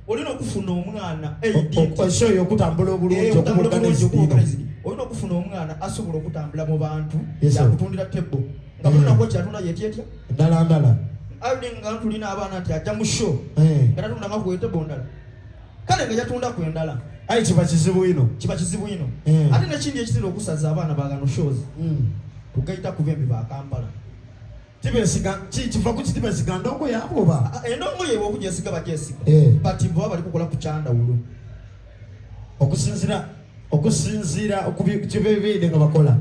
olina okufuna omwana show yokutambula obulungi okuorganize olina okufuna omwana asobola okutambula mu bantu yakutundira tebo nga bulunako kyatunda yetyetya ndala aludi nga tulina abaana nti ajja mu show nga tatunda nga ku tebo ndala kale nga yatunda ku endala ayi kiba kizibu ino ate nekindi ekitera okusaza abaana bagano shows tugaita ku bembi ba Kampala kiva ku kitibesiga ndongo yabo ba endongo yewe okujesiga bajesiga but bo bali kukola ku kyanda wulo okusinzira okubibide nga bakola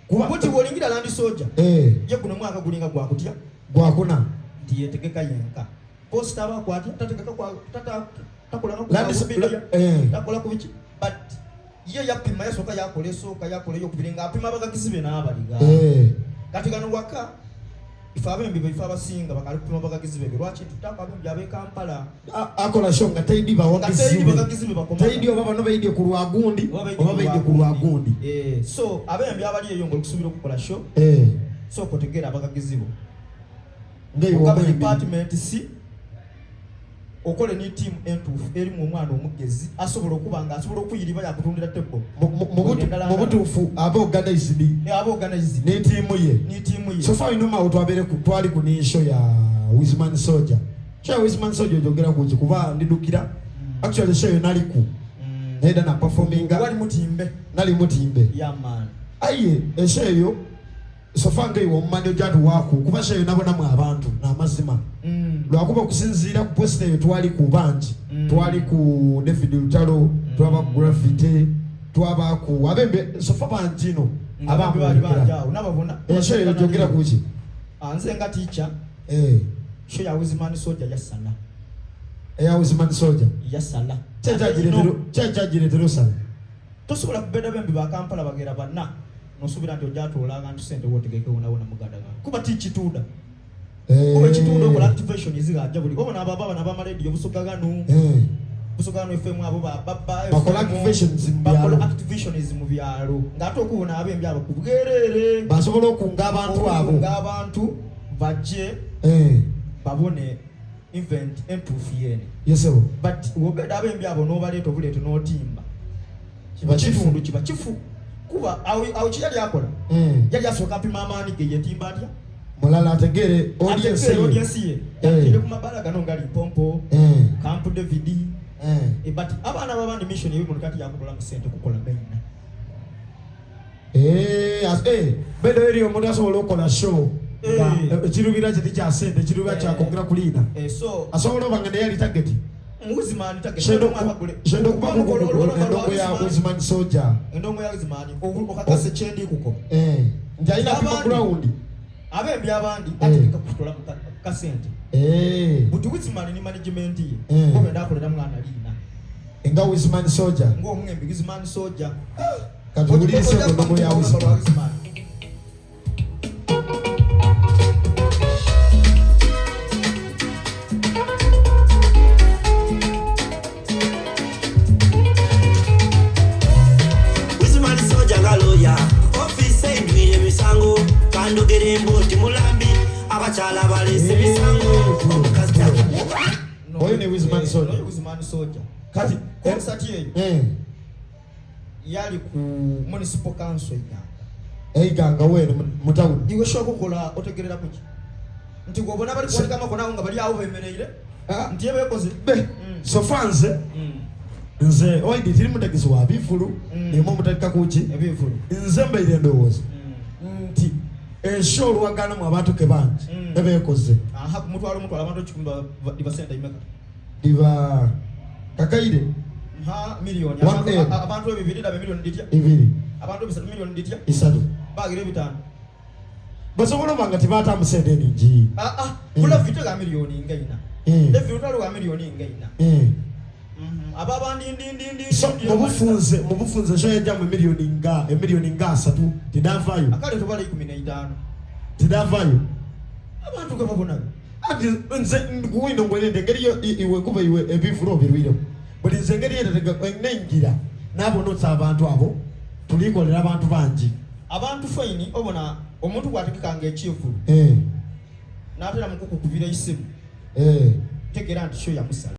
kubuti wolingira Land Soldier ye kuno mwaka gulinga gwakuna ndiye tegeka yenka posta aba kwati tategeka kwa takola takola ku bichi but ye yapima yasoka yakole yo kubiringa apima bagakizibe n'abaliga kati gano waka ifabe mbibe ifaba singa bakalipima bagakizibe lwachi tutaka abyo byabe Kampala akola shonga taidi bagakizibe taidi obaba no bayidi ku Lwagundi so abembi abali eyo ngo kusubira okukola show so kotegera bagakizibe ndeyo department si okole ni team entufu eri mu mwana omugezi asobola okubanga asobola okuyiriba yakutundira tebo mu butufu organized ne team ye so far ino mawo twabere ku twali ku nisho ya Wiseman Soldier jogera kuki kuba ndidukira actually show naliku neda na performing nali mutimbe yeah man aye esheyo so far ngai wo mmane jatu wako kuba sheyo nabona mu abantu na mazima lwakuba kusinzira ku poster yo twali ku banji twali ku David Lutalo twaba ku graffiti twaba ku abembe so far banjino abambi banja unababona sheyo jogera kuki anze nga teacher sheyo ya Wiseman Soldier yasala ya Wiseman Soldier yasala chajagire sala tosobola kubeda bembi ba Kampala bagera banna nosubira nti ojatola abantu sente wotegeke wona mugadaga kuba tichituda kuba chituda okola activation izigajja buli obona ababa na ba radio busogagano FM abo baba bakola activation mu byalo ngato okubona abembi abo kubwerere basobola okunga abantu baje babone event entufiyene yesebo but wobeda abembi abo no baleto buleto no timba kiba chifu kuba au chiyali akola yali asoka pima amani ge yetimba atya mulala ategere audience ye ile kumabala gano ngali pompo Camp David but abana babandi mission yewe munkati yakukola musente kukola maina bedo eri omuntu asobola okola show kirubira kiti kya sente kirubira kya kongera kulina so asobola obangende yali target Wiseman target shendo kuba endongo ya Wiseman Soldier endongo ya Wiseman okakase chendi kuko njaila pima ground abembi abandi atika kutola kasente buti Wiseman ni management ye ngomenda akolera mwana lina enga Wiseman Soldier ngomwembi Wiseman Soldier katulise endongo ya Wiseman ndogere mboti mulambi abachala balese bisango oyo ne Wiseman Soldier kati concert yeyo yali ku municipal council ganga wene mutawu iwe shoko kola otegerera kuki nti gobona bali kwandika makona nga bali awo bemereire nti yebe koze so fanze nze oidi tiri mutagizi wa bifulu nemo mutaka kuki ebifulu nze mbaire ndowoza nti show lwagana mu abantu ke banji ebekoze kumutwala abantu chikumba diba senta imeka diba kakaide million abantu ebibiri da million ditya abantu ebisatu million ditya isatu bagire bitano basobola banga tibata musende ninji kula vita ga million ingaina David utalo ga million ingaina ababa ndi mubufunze show yajja mu million nga asatu tidavayo akale to bali 15 tidavayo abantu ke babona ati nze kuwindo ngwende ngeri iwe kuba iwe ebivulo birwiro buli nze ngeri yetega nengira nabo notsa abantu abo tulikolera abantu banji abantu fine obona omuntu kwatikanga echifu natera mukuku kuvira isimu tegera nti show yamusala